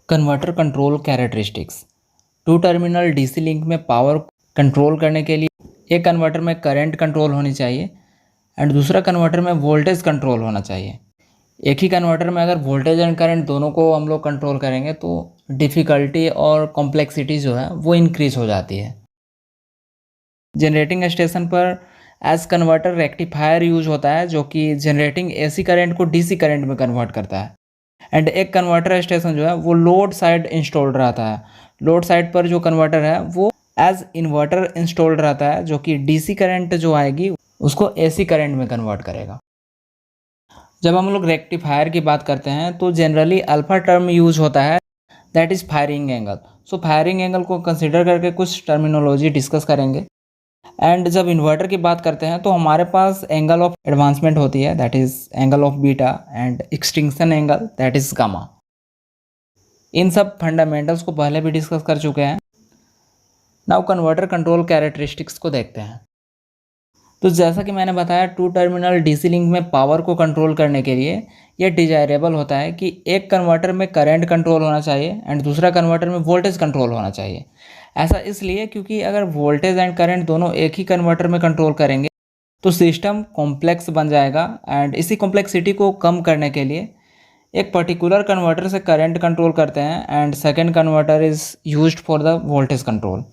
Converter control characteristics. Two terminal DC link में power control करने के लिए एक कन्वर्टर में करंट कंट्रोल होनी चाहिए एंड दूसरा कन्वर्टर में वोल्टेज कंट्रोल होना चाहिए। एक ही कन्वर्टर में अगर वोल्टेज एंड करंट दोनों को हम लोग कंट्रोल करेंगे तो डिफ़िकल्टी और कॉम्प्लेक्सिटी जो है वो इंक्रीज हो जाती है। जनरेटिंग स्टेशन पर एज कन्वर्टर रेक्टिफायर यूज होता है जो कि जनरेटिंग एसी करंट को डीसी करंट में कन्वर्ट करता है। एंड एक कन्वर्टर स्टेशन जो है वो लोड साइड इंस्टॉल्ड रहता है। लोड साइड पर जो कन्वर्टर है वो एज इन्वर्टर इंस्टॉल्ड रहता है जो कि डीसी करंट जो आएगी उसको एसी करंट में कन्वर्ट करेगा। जब हम लोग रेक्टिफायर की बात करते हैं तो जनरली अल्फा टर्म यूज होता है, that is firing angle. So firing angle को कंसिडर करके कुछ टर्मिनोलॉजी डिस्कस करेंगे। एंड जब इन्वर्टर की बात करते हैं तो हमारे पास एंगल ऑफ एडवांसमेंट होती है, that is angle of beta, and extinction angle, that is gamma. इन सब फंडामेंटल्स को पहले भी डिस्कस कर चुके हैं। नाउ कन्वर्टर कंट्रोल कैरेक्टरिस्टिक्स को देखते हैं। तो जैसा कि मैंने बताया, टू टर्मिनल डीसी लिंक में पावर को कंट्रोल करने के लिए यह डिजायरेबल होता है कि एक कन्वर्टर में करंट कंट्रोल होना चाहिए एंड दूसरा कन्वर्टर में वोल्टेज कंट्रोल होना चाहिए। ऐसा इसलिए क्योंकि अगर वोल्टेज एंड करंट दोनों एक ही कन्वर्टर में कंट्रोल करेंगे तो सिस्टम कॉम्प्लेक्स बन जाएगा एंड इसी कॉम्प्लेक्सिटी को कम करने के लिए एक पर्टिकुलर कन्वर्टर से करंट कंट्रोल करते हैं and second converter is used for the voltage control.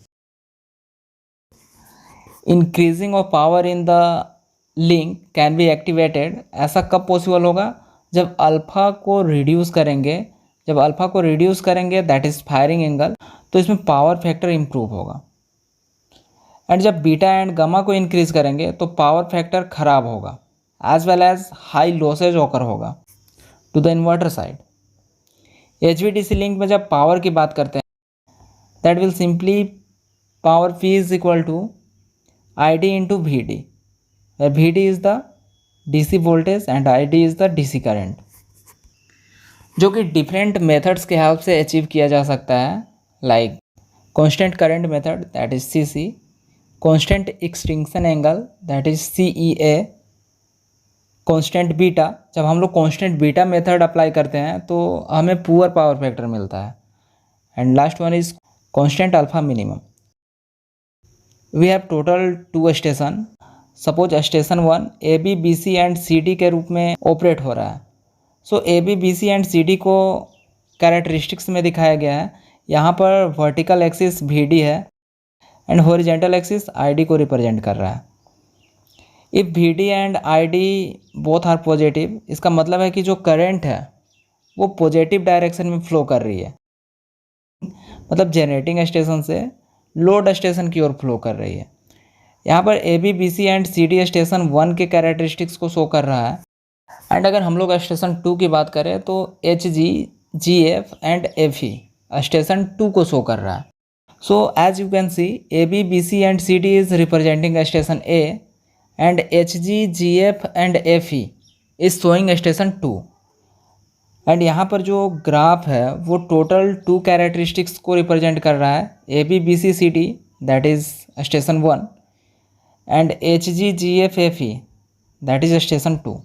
Increasing of power in the link can be activated. ऐसा कब पॉसिबल होगा? जब अल्फ़ा को रिड्यूस करेंगे। जब अल्फ़ा को रिड्यूस करेंगे दैट इज़ फायरिंग एंगल, तो इसमें पावर फैक्टर इम्प्रूव होगा। एंड जब बीटा एंड गामा को इंक्रीज करेंगे तो पावर फैक्टर खराब होगा as well as high losses occur होगा to the inverter side. HVDC link में जब पावर की बात करते हैं that will simply power P is equal to ID into VD, VD is the DC voltage and ID is the DC current, जो कि different methods के help से अचीव किया जा सकता है, like constant current method, that is CC, constant extinction angle, that is CEA, constant beta. जब हम लोग कांस्टेंट बीटा मेथड अप्लाई करते हैं तो हमें पुअर पावर फैक्टर मिलता है। And last one is constant alpha minimum. We have total 2 station. Suppose station 1 AB, BC and CD के रूप में ऑपरेट हो रहा है। So AB, BC and CD को कैरेक्टरिस्टिक्स में दिखाया गया है। यहाँ पर वर्टिकल एक्सिस VD है एंड हॉरिजेंटल एक्सिस ID को रिप्रेजेंट कर रहा है। If VD and ID both are positive, इसका मतलब है कि जो करंट है वो पॉजिटिव डायरेक्शन में फ्लो कर रही है, मतलब जनरेटिंग स्टेशन से लोड स्टेशन की ओर फ्लो कर रही है। यहाँ पर AB, BC and CD station 1 के कैरेक्टरिस्टिक्स को शो कर रहा है। एंड अगर हम लोग स्टेशन 2 की बात करें तो HG, GF and FE station 2 को शो कर रहा है। So as you can see, AB, BC and CD is representing station A and HG, GF and FE is showing station 2। And यहाँ पर जो ग्राफ है वो टोटल 2 कैरेक्टरिस्टिक्स को रिप्रेजेंट कर रहा है, AB, BC, CD that is station 1 and HG, GF, FE that is station 2।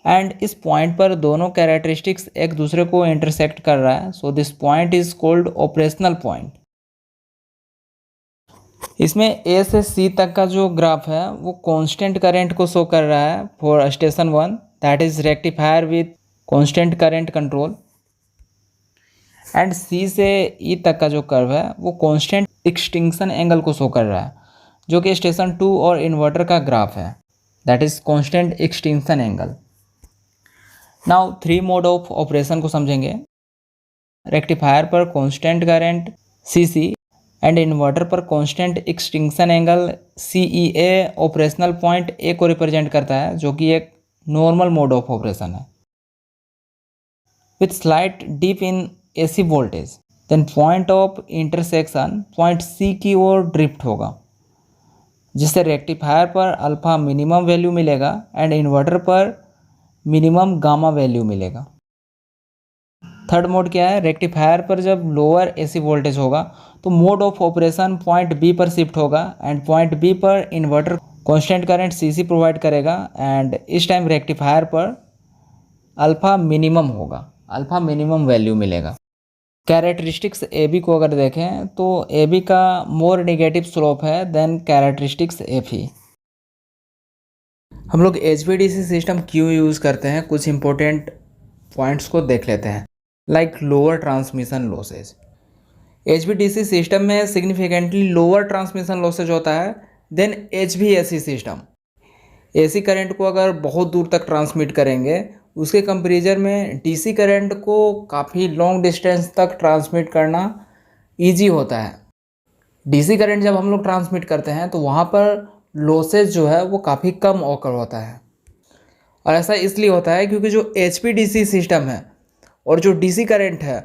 And इस पॉइंट पर दोनों कैरेक्टरिस्टिक्स एक दूसरे को इंटरसेक्ट कर रहा है, so this point is called operational point. इसमें A से C तक का जो ग्राफ है वो कांस्टेंट करंट को शो कर रहा है for station 1, that is rectifier with constant current control. And C से E तक का जो कर्व है वो कांस्टेंट एक्सटिंक्शन एंगल को शो कर रहा है, जो कि स्टेशन 2 और इन्वर्टर का ग्राफ है, that is constant extinction angle. Now 3 mode of operation को समझेंगे। रेक्टिफायर पर constant current CC and inverter पर constant extinction angle CEA operational point A को रिप्रेजेंट करता है, जो कि एक नॉर्मल मोड ऑफ ऑपरेशन है। With slight dip in AC voltage then point of intersection point C की ओर ड्रिफ्ट होगा, जिससे रेक्टिफायर पर अल्फा मिनिमम वैल्यू मिलेगा एंड इन्वर्टर पर मिनिमम गामा वैल्यू मिलेगा। थर्ड मोड क्या है? रेक्टिफायर पर जब लोअर AC वोल्टेज होगा तो mode of operation point B पर शिफ्ट होगा एंड पॉइंट B पर inverter constant current CC provide करेगा एंड इस टाइम रेक्टिफायर पर अल्फा मिनिमम होगा, अल्फा मिनिमम वैल्यू मिलेगा। कैरेक्टरिस्टिक्स ए बी को अगर देखें तो ए बी का मोर नेगेटिव स्लोप है देन कैरेक्टरिस्टिक्स एफ ई। हम लोग HVDC सिस्टम क्यों यूज़ करते हैं, कुछ इंपॉर्टेंट पॉइंट्स को देख लेते हैं। Like lower transmission losses, HVDC system में सिग्निफिकेंटली लोअर ट्रांसमिशन लॉसेज होता है then HVAC system. AC current को अगर बहुत दूर तक ट्रांसमिट करेंगे उसके कंपेरिजन में DC करंट को काफ़ी लॉन्ग डिस्टेंस तक ट्रांसमिट करना ईजी होता है। DC करंट जब हम लोग ट्रांसमिट करते हैं तो वहाँ पर लॉसेज जो है वो काफ़ी कम ऑकर होता है, और ऐसा इसलिए होता है क्योंकि जो HVDC सिस्टम है और जो DC करंट है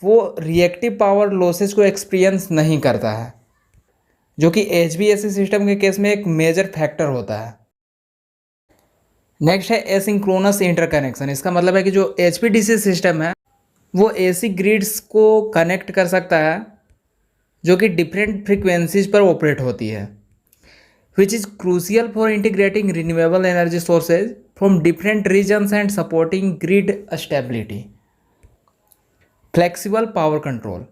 वो रिएक्टिव पावर लॉसेज को एक्सपीरियंस नहीं करता है, जो कि HVAC सिस्टम के केस में एक मेजर फैक्टर होता है। नेक्स्ट है एसिंक्रोनस इंटरकनेक्शन। इसका मतलब है कि जो HVDC सिस्टम है वो AC ग्रिड्स को कनेक्ट कर सकता है जो कि डिफरेंट फ्रीक्वेंसीज पर ऑपरेट होती है, which is crucial for integrating renewable energy sources from different regions and supporting grid stability. Flexible power control,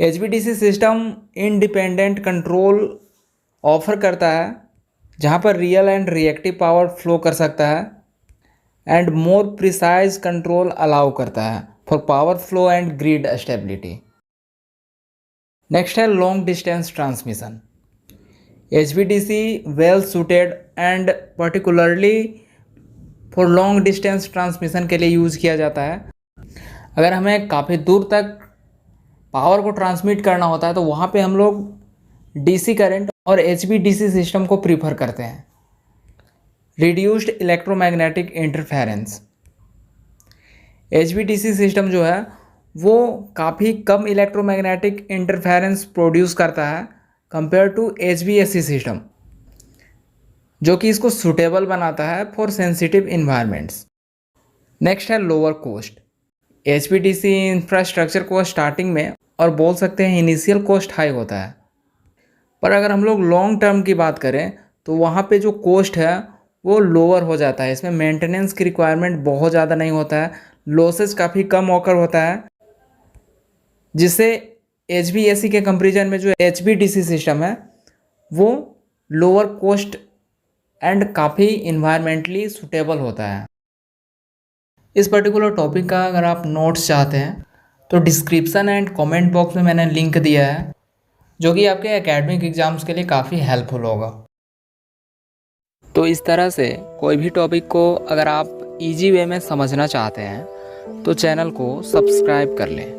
HVDC system independent control offer करता है जहाँ पर real and reactive power flow कर सकता है and more precise control allow करता है for power flow and grid stability. Next है long distance transmission. HVDC well suited and particularly for long distance transmission के लिए यूज़ किया जाता है। अगर हमें काफ़ी दूर तक पावर को ट्रांसमिट करना होता है तो वहाँ पे हम लोग DC करंट और HVDC सिस्टम को प्रीफर करते हैं। Reduced electromagnetic interference, HVDC system जो है वो काफ़ी कम इलेक्ट्रोमैग्नेटिक इंटरफेरेंस प्रोड्यूस करता है कंपेयर टू HVAC सिस्टम, जो कि इसको सूटेबल बनाता है फॉर सेंसिटिव इन्वायरमेंट्स। नेक्स्ट है लोअर कॉस्ट। HVDC इंफ्रास्ट्रक्चर को स्टार्टिंग में और बोल सकते हैं इनिशियल कॉस्ट हाई होता है, पर अगर हम लोग लॉन्ग टर्म की बात करें तो वहाँ पे जो कॉस्ट है वो लोअर हो जाता है। इसमें मेंटेनेंस की रिक्वायरमेंट बहुत ज़्यादा नहीं होता है, लॉसेज काफ़ी कम ऑकर होता है, जिससे HVAC के कंपेरिजन में जो HVDC सिस्टम है वो लोअर कॉस्ट एंड काफ़ी इन्वायरमेंटली सूटेबल होता है। इस पर्टिकुलर टॉपिक का अगर आप नोट्स चाहते हैं तो डिस्क्रिप्शन एंड कमेंट बॉक्स में मैंने लिंक दिया है, जो कि आपके एकेडमिक एग्ज़ाम्स के लिए काफ़ी हेल्पफुल होगा। तो इस तरह से कोई भी टॉपिक को अगर आप इजी वे में समझना चाहते हैं तो चैनल को सब्सक्राइब कर लें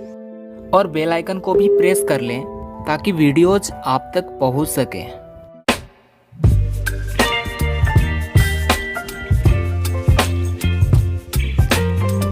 और बेल आइकन को भी प्रेस कर लें ताकि वीडियोज़ आप तक पहुंच सकें।